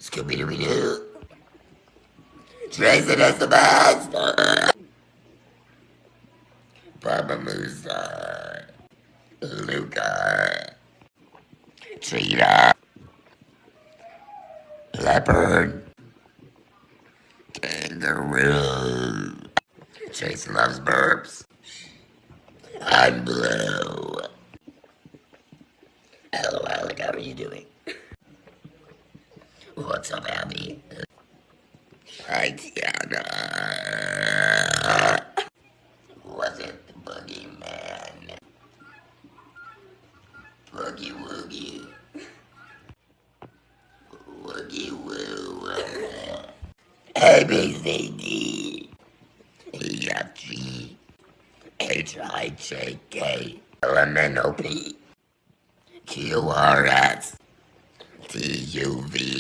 Scooby-Doo. Jason is the master. Baba Musa. Luca. Cheetah. Leopard. Kangaroo. Jason loves burps. I'm blue. Hello, Alec. How are you doing? What's up, Abby? Hi, Tiana. Was it the boogeyman? Boogie woogie. Woogie woo. A, B, C, D. E, F, G. H, I, J, K. L, M, N, O, P. Q, R, S. T, U, V.